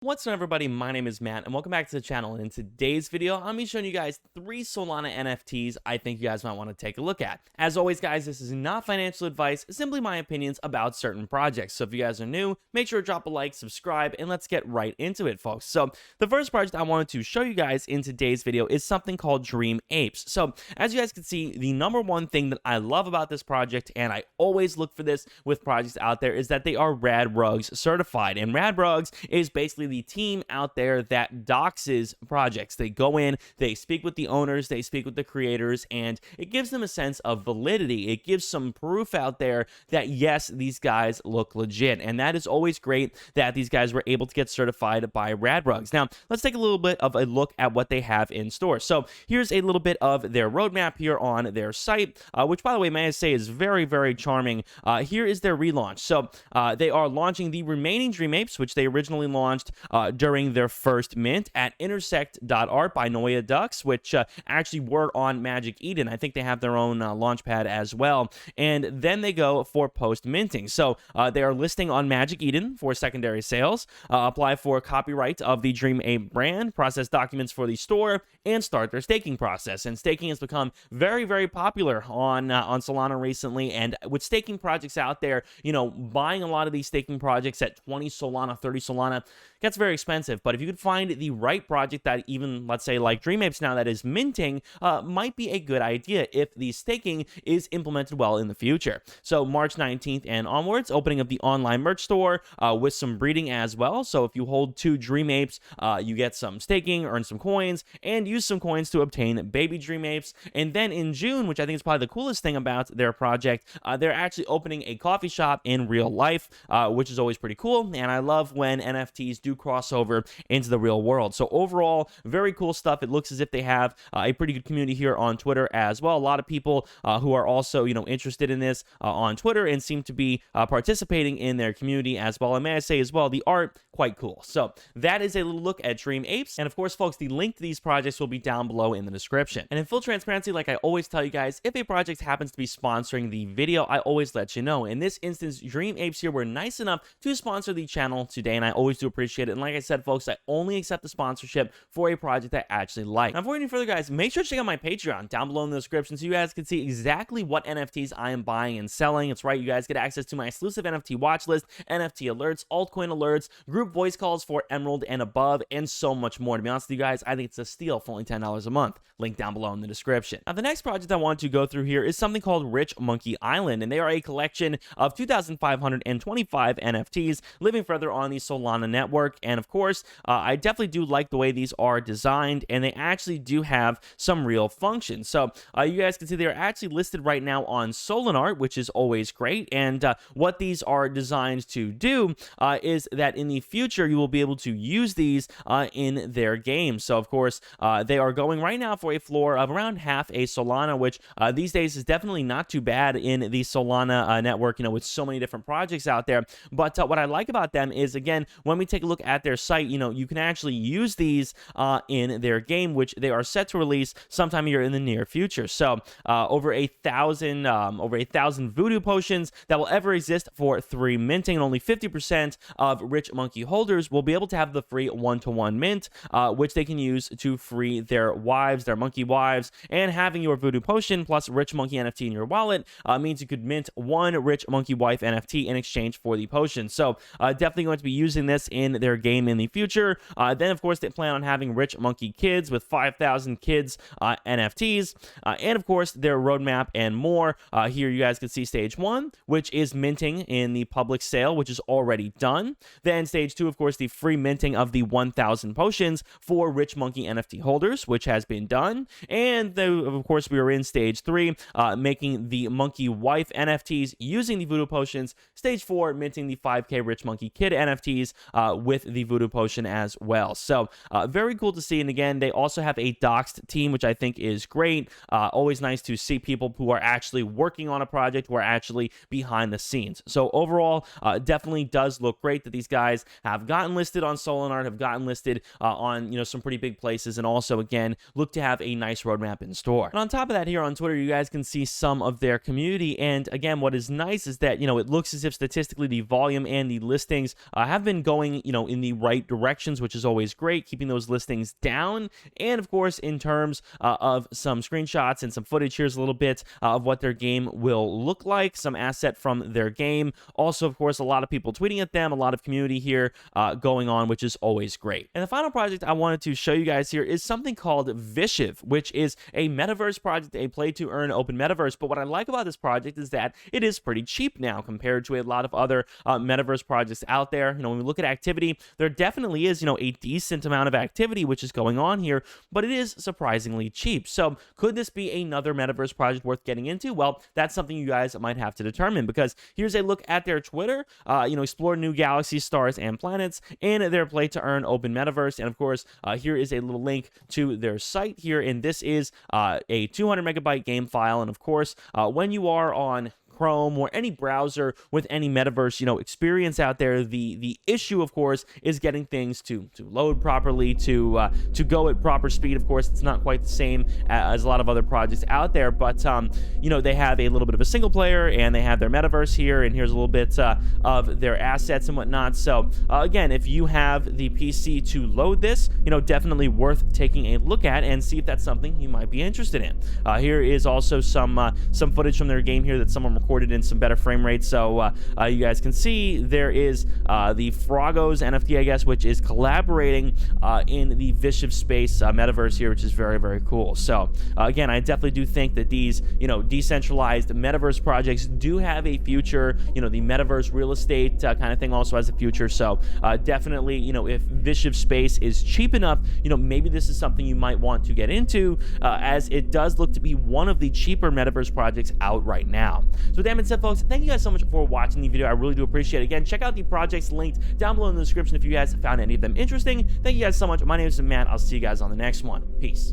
What's up, everybody? My name is Matt and welcome back to the channel. And in today's video, I'm going to be showing you guys 3 Solana NFTs I think you guys might want to take a look at. As always, guys, this is not financial advice, simply my opinions about certain projects. So if you guys are new, make sure to drop a like, subscribe, and let's get right into it, folks. So the first project I wanted to show you guys in today's video is something called Dream Apes. So as you guys can see, the number one thing that I love about this project, and I always look for this with projects out there, is that they are Rad Rugs certified. And Rad Rugs is basically the team out there that doxes projects. They go in, they speak with the owners, they speak with the creators, and it gives them a sense of validity. It gives some proof out there that yes, these guys look legit, and that is always great that these guys were able to get certified by Rad Rugs. Now, let's take a little bit of a look at what they have in store. So here's a little bit of their roadmap here on their site, which, by the way, may I say is very, very charming. Here is their relaunch. So they are launching the remaining Dream Apes, which they originally launched during their first mint at intersect.art by Noia Ducks, which actually were on Magic Eden. I think they have their own launch pad as well. And then they go for post minting. So they are listing on Magic Eden for secondary sales, apply for copyright of the Dream Ape brand, process documents for the store, and start their staking process. And staking has become very, very popular on Solana recently. And with staking projects out there, you know, buying a lot of these staking projects at 20 Solana, 30 Solana gets very expensive. But if you could find the right project that even, let's say, like Dream Apes now that is minting, might be a good idea if the staking is implemented well in the future. So March 19th and onwards, opening of the online merch store with some breeding as well. So if you hold 2 Dream Apes, you get some staking, earn some coins, and use some coins to obtain baby Dream Apes. And then in June, which I think is probably the coolest thing about their project, they're actually opening a coffee shop in real life, which is always pretty cool. And I love when NFTs do cross over into the real world. So overall, very cool stuff. It looks as if they have a pretty good community here on Twitter as well. A lot of people who are also, you know, interested in this on Twitter and seem to be participating in their community as well. And may I say as well, the art, quite cool. So that is a little look at Dream Apes. And of course, folks, the link to these projects will be down below in the description. And in full transparency, like I always tell you guys, if a project happens to be sponsoring the video, I always let you know. In this instance, Dream Apes here were nice enough to sponsor the channel today, and I always do appreciate it. And like I said, folks, I only accept the sponsorship for a project I actually like. Now, before any further, guys, make sure to check out my Patreon down below in the description so you guys can see exactly what NFTs I am buying and selling. It's right, you guys get access to my exclusive NFT watch list, NFT alerts, altcoin alerts, group voice calls for Emerald and above, and so much more. To be honest with you guys, I think it's a steal for only $10 a month. Link down below in the description. Now, the next project I want to go through here is something called Rich Monkey Island, and they are a collection of 2,525 NFTs living further on the Solana network. And of course, I definitely do like the way these are designed, and they actually do have some real functions. So you guys can see they're actually listed right now on Solana, which is always great. And what these are designed to do is that in the future, you will be able to use these in their games. So of course, they are going right now for a floor of around half a Solana, which these days is definitely not too bad in the Solana network, you know, with so many different projects out there. But what I like about them is, again, when we take a look at their site, you know, you can actually use these in their game, which they are set to release sometime here in the near future. So over 1,000 voodoo potions that will ever exist for 3 minting, and only 50% of Rich Monkey holders will be able to have the free 1-to-1 mint, which they can use to free their wives, their monkey wives. And having your voodoo potion plus Rich Monkey NFT in your wallet means you could mint 1 Rich Monkey wife NFT in exchange for the potion. So definitely going to be using this in their game in the future. Then, of course, they plan on having Rich Monkey Kids with 5,000 kids NFTs. And, of course, their roadmap and more. Here you guys can see stage 1, which is minting in the public sale, which is already done. Then stage 2, of course, the free minting of the 1,000 potions for Rich Monkey NFT holders, which has been done. And, of course, we are in stage 3, making the Monkey Wife NFTs using the Voodoo Potions. Stage 4, minting the 5K Rich Monkey Kid NFTs with the Voodoo Potion as well. So, very cool to see. And again, they also have a doxed team, which I think is great. Always nice to see people who are actually working on a project, who are actually behind the scenes. So overall, definitely does look great that these guys have gotten listed on Solana, have gotten listed on, you know, some pretty big places, and also, again, look to have a nice roadmap in store. And on top of that, here on Twitter, you guys can see some of their community. And again, what is nice is that, you know, it looks as if statistically the volume and the listings have been going, in the right directions, which is always great, keeping those listings down. And of course, in terms of some screenshots and some footage, here's a little bit of what their game will look like, some asset from their game. Also, of course, a lot of people tweeting at them, a lot of community here going on, which is always great. And the final project I wanted to show you guys here is something called Vishav, which is a metaverse project, a play to earn open metaverse. But what I like about this project is that it is pretty cheap now compared to a lot of other metaverse projects out there. When we look at activity, there definitely is, a decent amount of activity which is going on here, but it is surprisingly cheap. So could this be another metaverse project worth getting into? Well, that's something you guys might have to determine, because here's a look at their Twitter, explore new galaxies, stars, and planets in their play to earn open metaverse. And of course, here is a little link to their site here, and this is a 200 megabyte game file. And of course, when you are on Chrome or any browser with any metaverse experience out there, the issue, of course, is getting things to load properly, to go at proper speed. Of course, it's not quite the same as a lot of other projects out there, but they have a little bit of a single player, and they have their metaverse here, and here's a little bit of their assets and whatnot. So again, if you have the PC to load this, definitely worth taking a look at and see if that's something you might be interested in. Here is also some footage from their game here that someone recorded in some better frame rates. So you guys can see there is the Frogos NFT, I guess, which is collaborating in the Vishav space metaverse here, which is very, very cool. So again, I definitely do think that these decentralized metaverse projects do have a future. The metaverse real estate kind of thing also has a future. So definitely, if Vishav space is cheap enough, maybe this is something you might want to get into, as it does look to be one of the cheaper metaverse projects out right now. So with that being said, folks, thank you guys so much for watching the video. I really do appreciate it. Again, check out the projects linked down below in the description if you guys found any of them interesting. Thank you guys so much. My name is Matt. I'll see you guys on the next one. Peace.